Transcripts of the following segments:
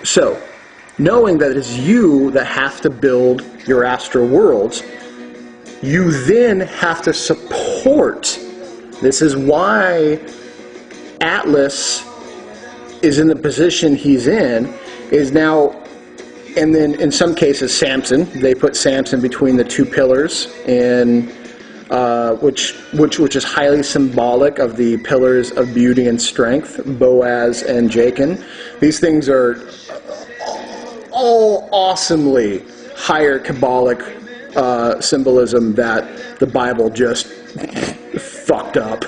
So, knowing that it is you that have to build your astral worlds, you then have to support. This is why Atlas is in the position he's in, is now, and then in some cases Samson, they put Samson between the two pillars, and which is highly symbolic of the pillars of beauty and strength, Boaz and Jachin. These things are all awesomely higher Kabbalic symbolism that the Bible just fucked up.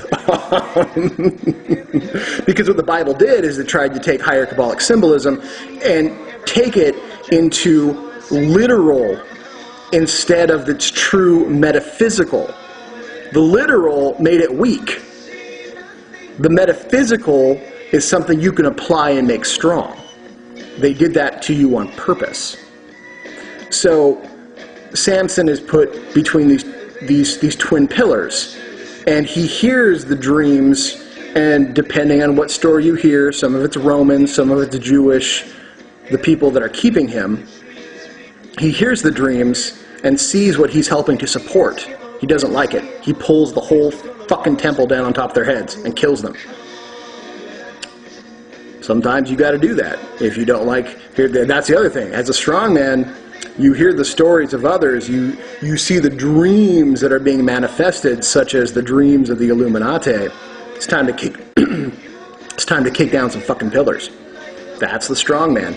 Because what the Bible did is it tried to take higher Kabbalic symbolism and take it into literal instead of its true metaphysical. The literal made it weak. The metaphysical is something you can apply and make strong. They did that to you on purpose. So Samson is put between these twin pillars, and he hears the dreams, and depending on what story you hear, some of it's Roman, some of it's Jewish, the people that are keeping him, he hears the dreams and sees what he's helping to support. He doesn't like it. He pulls the whole fucking temple down on top of their heads and kills them. Sometimes you got to do that. If you don't like, that's the other thing. As a strongman, you hear the stories of others. You see the dreams that are being manifested, such as the dreams of the Illuminati. It's time to kick. It's time to kick down some fucking pillars. That's the strongman.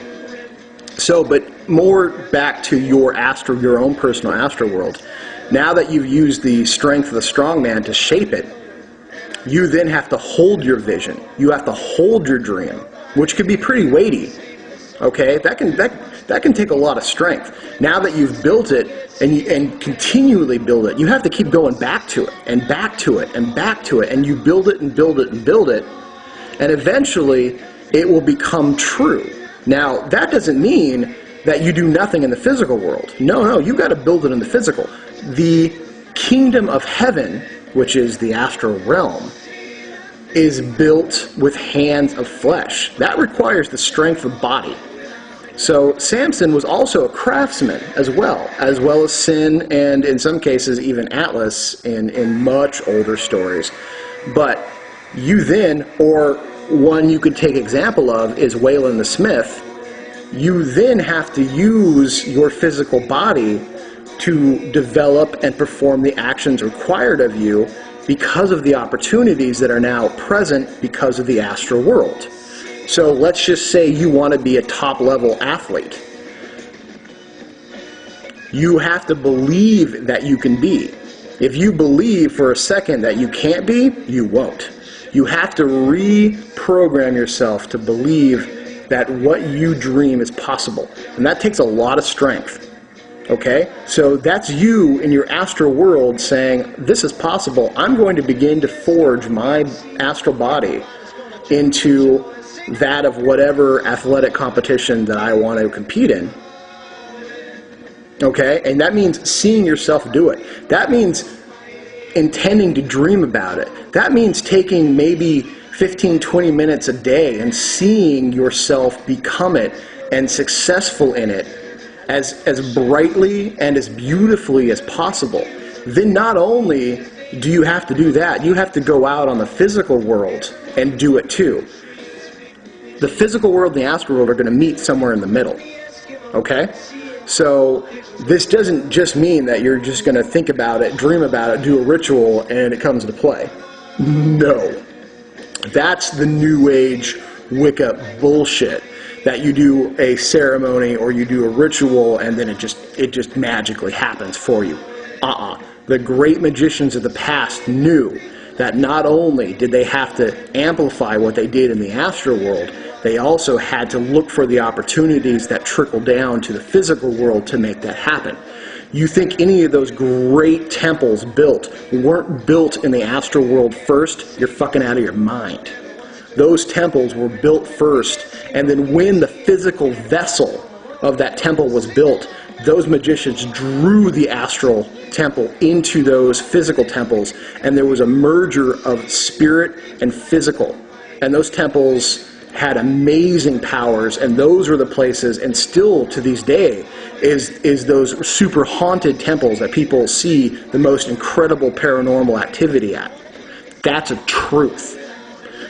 So, but more back to your own personal astral world. Now that you've used the strength of the strongman to shape it, you then have to hold your vision. You have to hold your dream, which could be pretty weighty. Okay, that can take a lot of strength. Now that you've built it and continually build it, you have to keep going back to it and back to it and back to it, and you build it and build it and build it, and eventually it will become true. Now, that doesn't mean that you do nothing in the physical world. No, you got to build it in the physical. The kingdom of heaven, which is the astral realm, is built with hands of flesh. That requires the strength of body. So Samson was also a craftsman as well as Sin, and in some cases even Atlas in much older stories. But you then, or one you could take example of is Wayland the Smith. You then have to use your physical body to develop and perform the actions required of you because of the opportunities that are now present because of the astral world. So let's just say you want to be a top-level athlete. You have to believe that you can be. If you believe for a second that you can't be, you won't. You have to reprogram yourself to believe that what you dream is possible. And that takes a lot of strength. Okay? So that's you in your astral world saying, this is possible. I'm going to begin to forge my astral body into that of whatever athletic competition that I want to compete in. Okay? And that means seeing yourself do it. That means intending to dream about it. That means taking maybe 15, 20 minutes a day and seeing yourself become it and successful in it as brightly and as beautifully as possible. Then not only do you have to do that, you have to go out on the physical world and do it too. The physical world and the astral world are going to meet somewhere in the middle. Okay? So this doesn't just mean that you're just going to think about it, dream about it, do a ritual, and it comes into play. No. That's the New Age Wicca bullshit. That you do a ceremony or you do a ritual and then it just magically happens for you. The great magicians of the past knew that not only did they have to amplify what they did in the astral world, they also had to look for the opportunities that trickle down to the physical world to make that happen. You think any of those great temples weren't built in the astral world first? You're fucking out of your mind. Those temples were built first, and then when the physical vessel of that temple was built, those magicians drew the astral temple into those physical temples, and there was a merger of spirit and physical. And those temples had amazing powers, and those were the places, and still to this day, is those super haunted temples that people see the most incredible paranormal activity at. That's a truth.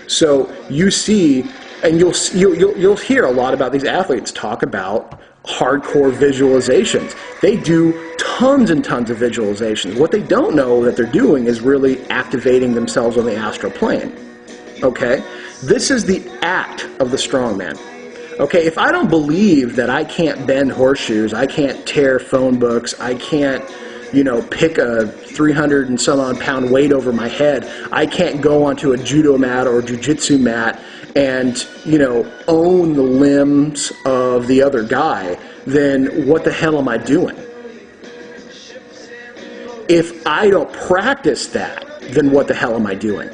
So you see, and you'll hear a lot about these athletes talk about hardcore visualizations. They do tons and tons of visualizations. What they don't know that they're doing is really activating themselves on the astral plane. Okay? This is the act of the strongman. Okay, if I don't believe that I can't bend horseshoes, I can't tear phone books, I can't, pick a 300 and some odd pound weight over my head, I can't go onto a judo mat or jiu-jitsu mat and, own the limbs of the other guy, then what the hell am I doing? If I don't practice that, then what the hell am I doing?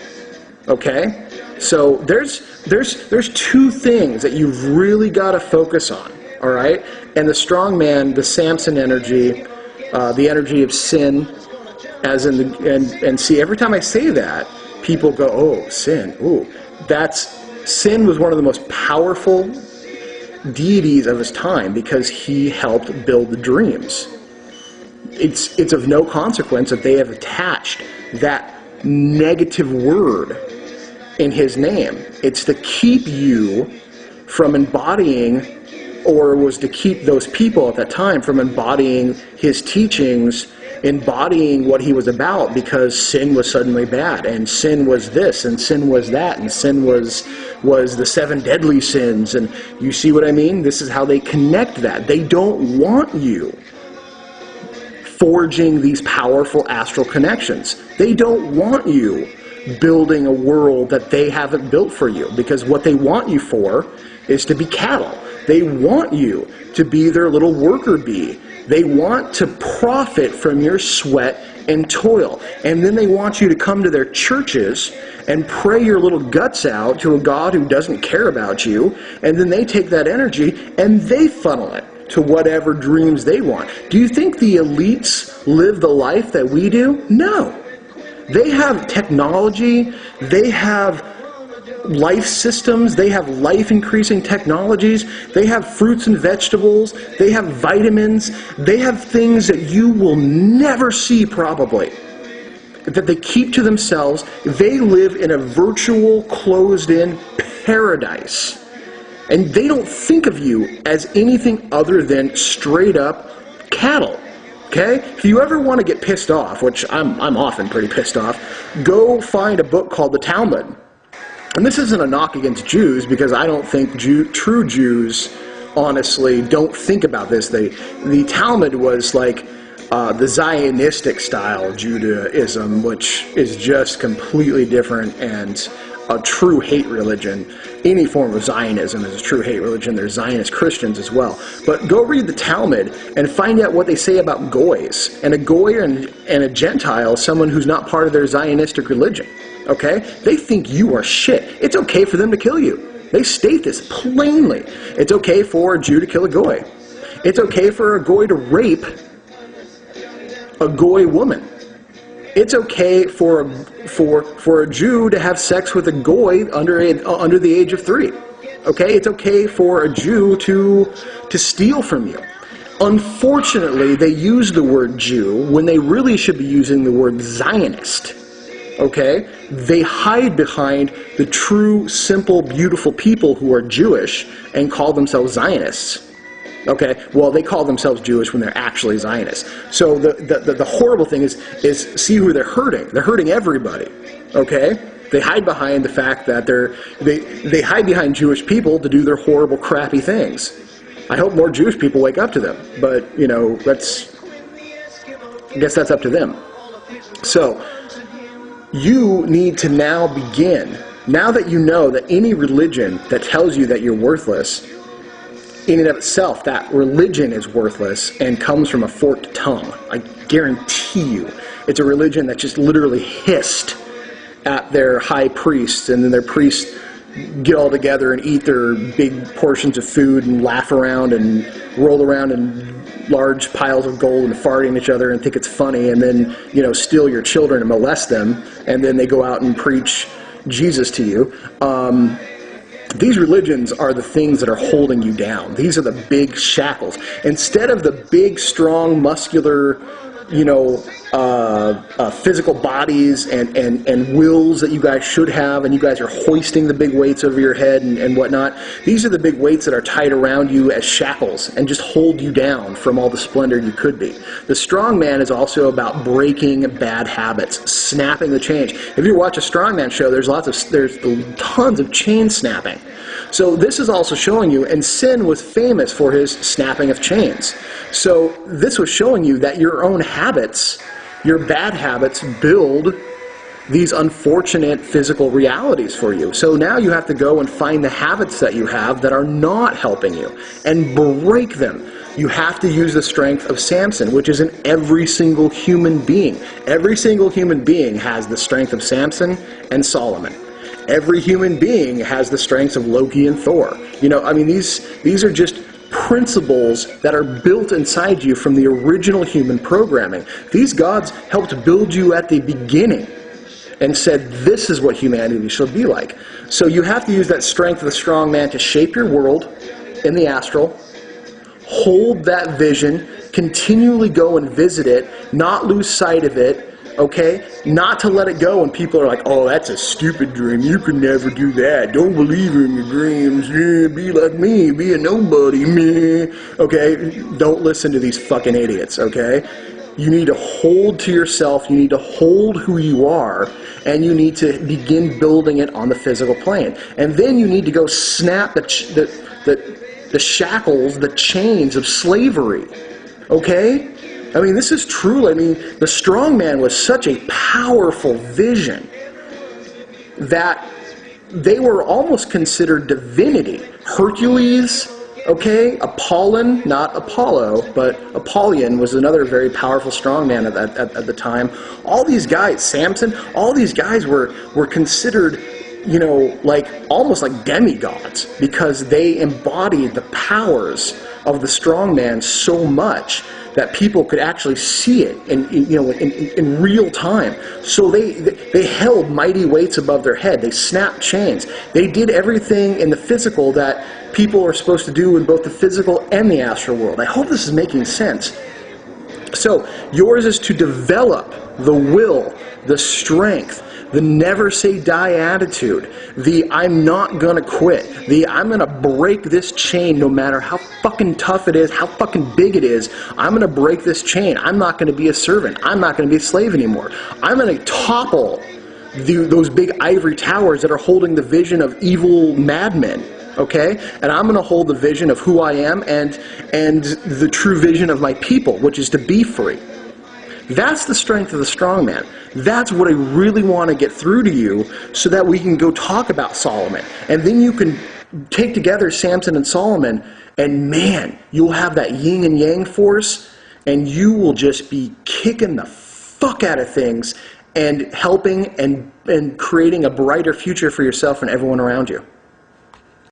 Okay? So there's two things that you've really got to focus on, all right? And the strongman, the Samson energy, the energy of sin, as in and see, every time I say that, people go, oh, sin, ooh. Sin was one of the most powerful deities of his time because he helped build the dreams. It's of no consequence that they have attached that negative word in his name. It's to keep you from embodying, or was to keep those people at that time from embodying his teachings, embodying what he was about, because sin was suddenly bad, and sin was this, and sin was that, and sin was the 7 deadly sins. And you see what I mean? This is how they connect that. They don't want you forging these powerful astral connections. They don't want you building a world that they haven't built for you, because what they want you for is to be cattle. They want you to be their little worker bee. They want to profit from your sweat and toil. And then they want you to come to their churches and pray your little guts out to a God who doesn't care about you. And then they take that energy and they funnel it to whatever dreams they want. Do you think the elites live the life that we do? No. They have technology, they have life systems, they have life-increasing technologies, they have fruits and vegetables, they have vitamins, they have things that you will never see probably, that they keep to themselves. They live in a virtual, closed-in paradise. And they don't think of you as anything other than straight-up cattle. Okay? If you ever want to get pissed off, which I'm often pretty pissed off, go find a book called the Talmud. And this isn't a knock against Jews, because I don't think true Jews, honestly, don't think about this. The Talmud was like the Zionistic style Judaism, which is just completely different and a true hate religion. Any form of Zionism is a true hate religion. There's Zionist Christians as well. But go read the Talmud and find out what they say about goys. And a goy and a Gentile is someone who's not part of their Zionistic religion. Okay? They think you are shit. It's okay for them to kill you. They state this plainly. It's okay for a Jew to kill a goy. It's okay for a goy to rape a goy woman. It's okay for a Jew to have sex with a goy under the age of 3. Okay? It's okay for a Jew to steal from you. Unfortunately, they use the word Jew when they really should be using the word Zionist. Okay? They hide behind the true, simple, beautiful people who are Jewish and call themselves Zionists. Okay? Well, they call themselves Jewish when they're actually Zionists. So the horrible thing is see who they're hurting. They're hurting everybody. Okay? They hide behind the fact that they hide behind Jewish people to do their horrible, crappy things. I hope more Jewish people wake up to them. But, I guess that's up to them. So, you need to now begin, now that you know that any religion that tells you that you're worthless, in and of itself, that religion is worthless and comes from a forked tongue. I guarantee you. It's a religion that just literally hissed at their high priests, and then their priests get all together and eat their big portions of food and laugh around and roll around in large piles of gold and fart at each other and think it's funny, and then, steal your children and molest them, and then they go out and preach Jesus to you. These religions are the things that are holding you down. These are the big shackles. Instead of the big, strong, muscular, physical bodies and wills that you guys should have, and you guys are hoisting the big weights over your head and whatnot, these are the big weights that are tied around you as shackles and just hold you down from all the splendor you could be. The strongman is also about breaking bad habits, snapping the chains. If you watch a strongman show, there's tons of chain snapping. So this is also showing you, and Sin was famous for his snapping of chains. So this was showing you that your own habits, your bad habits, build these unfortunate physical realities for you. So now you have to go and find the habits that you have that are not helping you and break them. You have to use the strength of Samson, which is in every single human being. Every single human being has the strength of Samson and Solomon. Every human being has the strengths of Loki and Thor. These are just principles that are built inside you from the original human programming. These gods helped build you at the beginning and said, this is what humanity should be like. So you have to use that strength of the strong man to shape your world in the astral, hold that vision, continually go and visit it, not lose sight of it, okay? Not to let it go when people are like, oh, that's a stupid dream. You could never do that. Don't believe in your dreams. Yeah, be like me. Be a nobody. Meh. Okay? Don't listen to these fucking idiots, okay? You need to hold to yourself. You need to hold who you are. And you need to begin building it on the physical plane. And then you need to go snap the shackles, the chains of slavery. Okay? This is true. The strongman was such a powerful vision that they were almost considered divinity. Hercules, okay, Apollon, not Apollo, but Apollyon was another very powerful strongman at the time. All these guys, Samson, all these guys were considered, almost like demigods because they embodied the powers of the strongman so much that people could actually see it in real time. So they held mighty weights above their head. They snapped chains. They did everything in the physical that people are supposed to do in both the physical and the astral world. I hope this is making sense. So yours is to develop the will, the strength, the never say die attitude, the I'm not gonna quit, the I'm gonna break this chain no matter how fucking tough it is, how fucking big it is. I'm gonna break this chain. I'm not gonna be a servant. I'm not gonna be a slave anymore. I'm gonna topple those big ivory towers that are holding the vision of evil madmen. Okay? And I'm going to hold the vision of who I am and the true vision of my people, which is to be free. That's the strength of the strongman. That's what I really want to get through to you so that we can go talk about Solomon. And then you can take together Samson and Solomon, and man, you'll have that yin and yang force, and you will just be kicking the fuck out of things and helping and creating a brighter future for yourself and everyone around you.